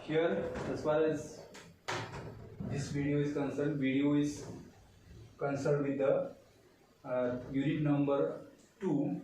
Here, as far as this video is concerned, with the unit number 2,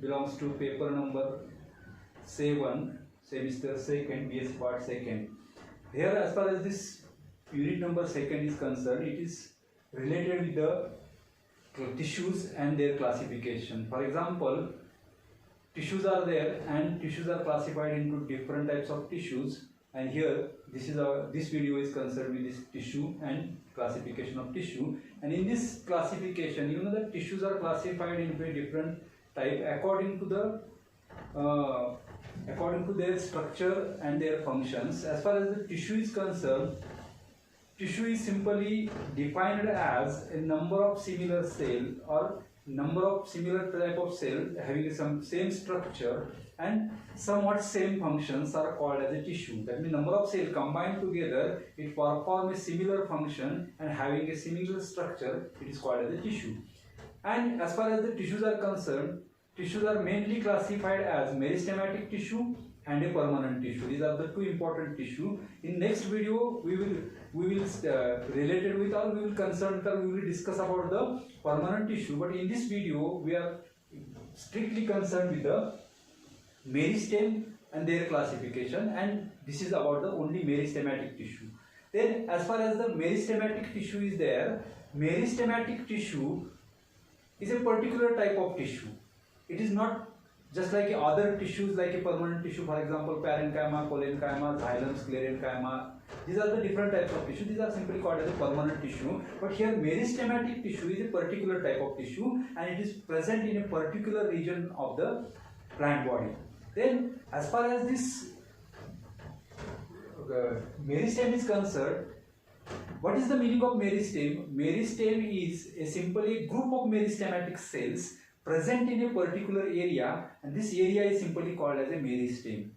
belongs to paper number 7, semester 2nd, BS part 2nd. Here, as far as this unit number 2nd is concerned, it is related with the tissues and their classification. For example, tissues are there and tissues are classified into different types of tissues, and here this video is concerned with this tissue and classification of tissue. And in this classification, you know that tissues are classified into a different type according to their structure and their functions. As far as the tissue is concerned, tissue is simply defined as a number of similar cells or number of similar type of cell having some same structure and somewhat same functions are called as a tissue. That means number of cells combined together, it perform a similar function and having a similar structure, it is called as a tissue. And as far as the tissues are concerned, tissues are mainly classified as meristematic tissue and a permanent tissue. These are the two important tissue. In next video, we will related with, or we will discuss about the permanent tissue. But in this video, we are strictly concerned with the meristem and their classification, and this is about the only meristematic tissue. Then, as far as the meristematic tissue is there, meristematic tissue is a particular type of tissue. It is not just like other tissues like a permanent tissue, for example, parenchyma, collenchyma, xylem, sclerenchyma. These are the different types of tissue. These are simply called as a permanent tissue. But here meristematic tissue is a particular type of tissue and it is present in a particular region of the plant body. Then as far as this meristem is concerned, what is the meaning of meristem? Meristem is simply a group of meristematic cells present in a particular area, and this area is simply called as a meristem.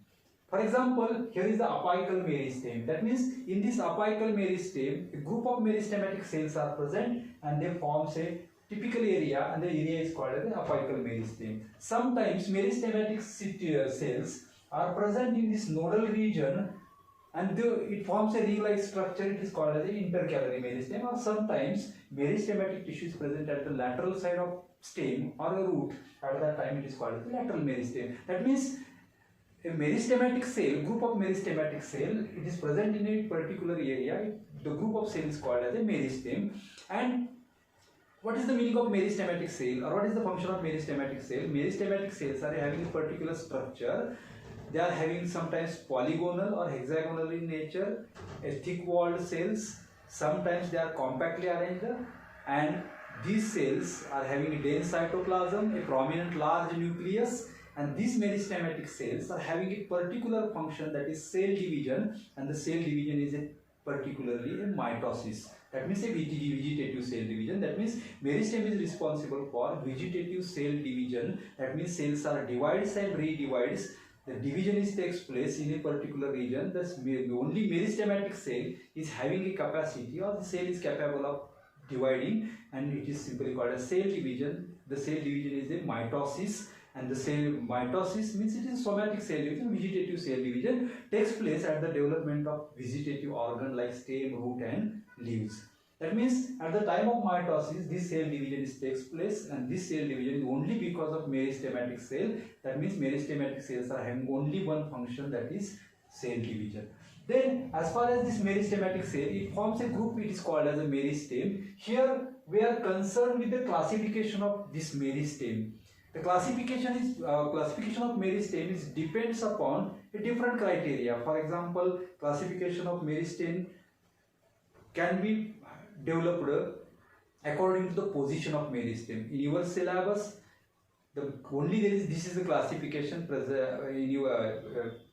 For example, here is the apical meristem. That means in this apical meristem, a group of meristematic cells are present and they form a typical area, and the area is called as the apical meristem. Sometimes meristematic cells are present in this nodal region and it forms a ring-like structure. It is called as the intercalary meristem. Or sometimes meristematic tissue is present at the lateral side of stem or a root. At that time it is called as the lateral meristem. That means a meristematic cell, group of meristematic cell, it is present in a particular area. The group of cells is called as a meristem. And what is the meaning of meristematic cell, or what is the function of meristematic cell? Meristematic cells are having a particular structure. They are having sometimes polygonal or hexagonal in nature, a thick-walled cells. Sometimes they are compactly arranged, and these cells are having a dense cytoplasm, a prominent large nucleus, and these meristematic cells are having a particular function, that is cell division, and the cell division is particularly a mitosis. That means a vegetative cell division. That means meristem is responsible for vegetative cell division. That means cells are divides and redivides. The division takes place in a particular region. Thus, only meristematic cell is having a capacity, or the cell is capable of dividing, and it is simply called as cell division. The cell division is a mitosis, and the cell mitosis means it is somatic cell division. Vegetative cell division takes place at the development of vegetative organ like stem, root and leaves. That means at the time of mitosis, this cell division takes place, and this cell division is only because of meristematic cell. That means meristematic cells are having only one function, that is cell division. Then as far as this meristematic cell, it forms a group, it is called as a meristem. Here we are concerned with the classification of this meristem. The classification of meristem depends upon a different criteria. For example, classification of meristem can be developed according to the position of meristem. In your syllabus, this is the classification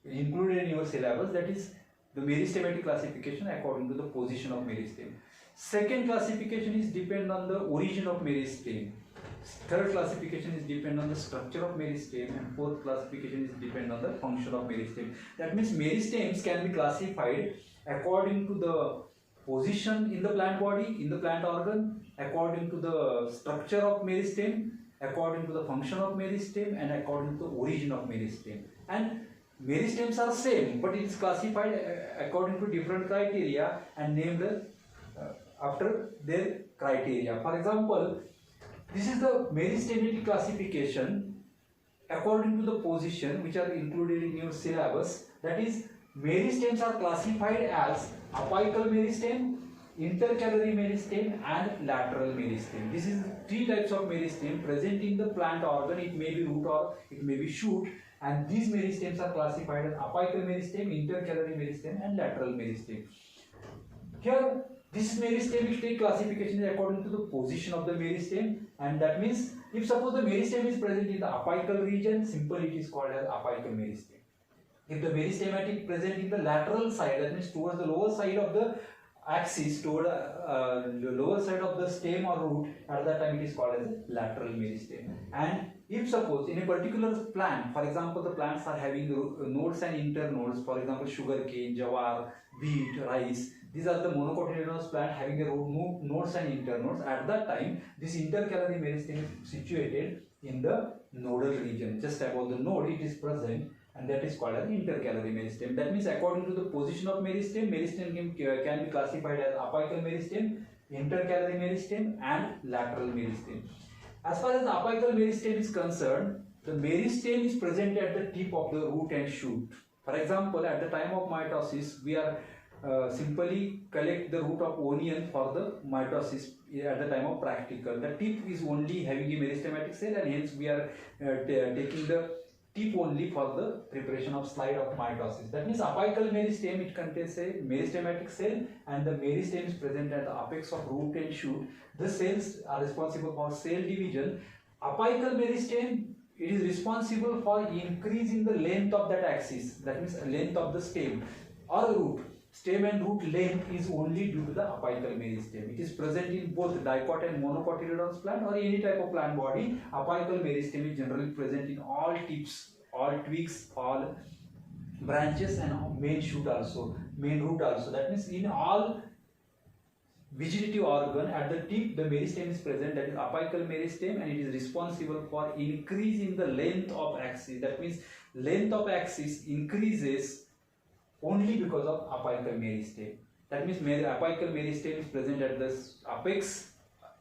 included in your syllabus, that is the meristematic classification according to the position of meristem. Second classification is depend on the origin of meristem. Third classification is depend on the structure of meristem, and fourth classification is depend on the function of meristem. That means meristems can be classified according to the position in the plant body, in the plant organ, according to the structure of meristem, according to the function of meristem, and according to the origin of meristem. And meristems are same, but it is classified according to different criteria and named after their criteria. For example, this is the meristemity classification according to the position which are included in your syllabus. That is, meristems are classified as apical meristem, intercalary meristem and lateral meristem. This is three types of meristem present in the plant organ. It may be root or it may be shoot, and these meristems are classified as apical meristem, intercalary meristem and lateral meristem. Here this meristematic classification is according to the position of the meristem, and that means if suppose the meristem is present in the apical region, simply it is called as apical meristem. If the meristematic present in the lateral side, that means towards the lower side of the axis, toward the lower side of the stem or root, at that time it is called as a lateral meristem. And if suppose in a particular plant, for example, the plants are having nodes and internodes, for example, sugarcane, jawar, wheat, rice, these are the monocotyledonous plant having a nodes and internodes. At that time, this intercalary meristem is situated in the nodal region. Just above the node it is present, and that is called an intercalary meristem. That means according to the position of meristem, meristem can be classified as apical meristem, intercalary meristem and lateral meristem. As far as the apical meristem is concerned, the meristem is present at the tip of the root and shoot. For example, at the time of mitosis, we are simply collect the root of onion for the mitosis at the time of practical. The tip is only having a meristematic cell, and hence we are taking the tip only for the preparation of slide of mitosis. That means apical meristem, it contains a meristematic cell, and the meristem is present at the apex of root and shoot. The cells are responsible for cell division. Apical meristem, it is responsible for increasing the length of that axis. That means length of the stem or root. Stem and root length is only due to the apical meristem. It is present in both dicot and monocotyledonous plant or any type of plant body. Apical meristem is generally present in all tips, all twigs, all branches and main shoot also, main root also. That means in all vegetative organ at the tip the meristem is present, that is apical meristem, and it is responsible for increasing the length of axis. That means length of axis increases only because of apical meristem. That means apical meristem is present at the apex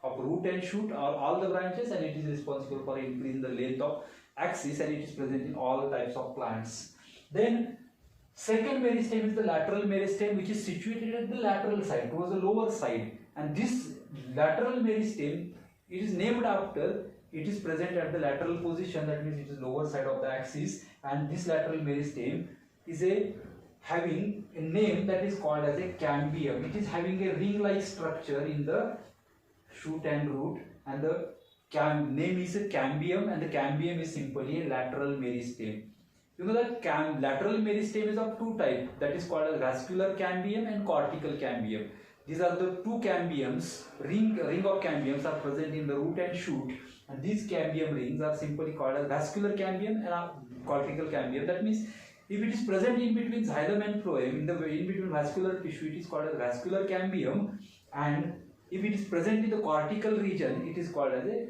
of root and shoot or all the branches, and it is responsible for increasing the length of axis, and it is present in all types of plants. Then second meristem is the lateral meristem, which is situated at the lateral side, towards the lower side. And this lateral meristem, it is named after, it is present at the lateral position, that means it is lower side of the axis, and this lateral meristem is having a name that is called as a cambium. It is having a ring-like structure in the shoot and root, and the name is a cambium, and the cambium is simply a lateral meristem. You know that lateral meristem is of two types, that is called as vascular cambium and cortical cambium. These are the two cambiums, ring of cambiums are present in the root and shoot, and these cambium rings are simply called as vascular cambium and cortical cambium. That means if it is present in between xylem and phloem, in between vascular tissue, it is called as vascular cambium, and if it is present in the cortical region, it is called as a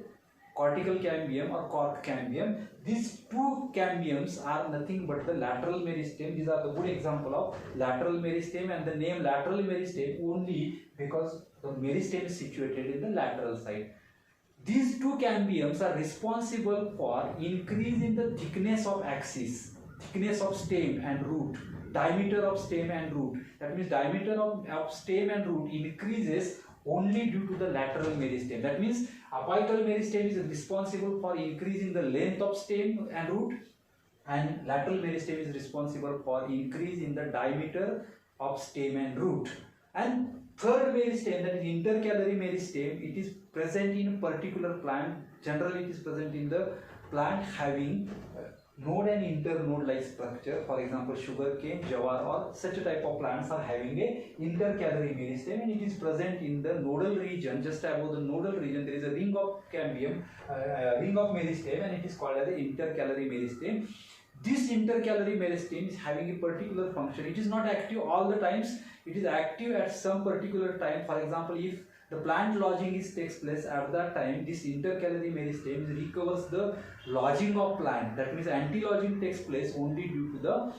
cortical cambium or cork cambium. These two cambiums are nothing but the lateral meristem. These are the good example of lateral meristem, and the name lateral meristem only because the meristem is situated in the lateral side. These two cambiums are responsible for increasing the thickness of axis, thickness of stem and root, diameter of stem and root. That means diameter of stem and root increases only due to the lateral meristem. That means apical meristem is responsible for increasing the length of stem and root, and lateral meristem is responsible for increase in the diameter of stem and root. And third meristem, that is intercalary meristem, it is present in a particular plant. Generally it is present in the plant having node and internode like structure. For example, sugarcane, jawar or such a type of plants are having a intercalary meristem, and it is present in the nodal region. Just above the nodal region there is a ring of cambium, ring of meristem, and it is called as the intercalary meristem. This intercalary meristem is having a particular function. It is not active all the times, it is active at some particular time. For example, if the plant lodging takes place at that time. This intercalary meristem recovers the lodging of plant. That means anti-lodging takes place only due to the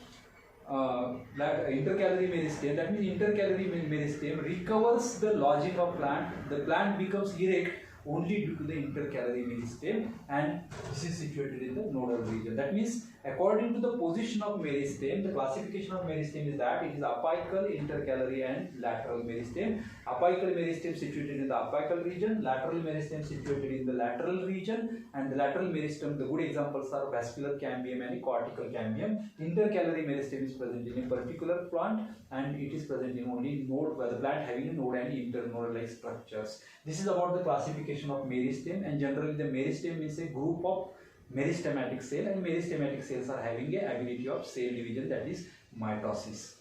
intercalary meristem. That means intercalary meristem recovers the lodging of plant. The plant becomes erect only due to the intercalary meristem, and this is situated in the nodal region. That means according to the position of meristem, the classification of meristem is that it is apical, intercalary and lateral meristem. Apical meristem situated in the apical region, lateral meristem situated in the lateral region, and the lateral meristem, the good examples are vascular cambium and cortical cambium. Intercalary meristem is present in a particular plant, and it is present in only node, where the plant having a node and internodal like structures. This is about the classification of meristem, and generally the meristem is a group of meristematic cell, and meristematic cells are having a ability of cell division, that is mitosis.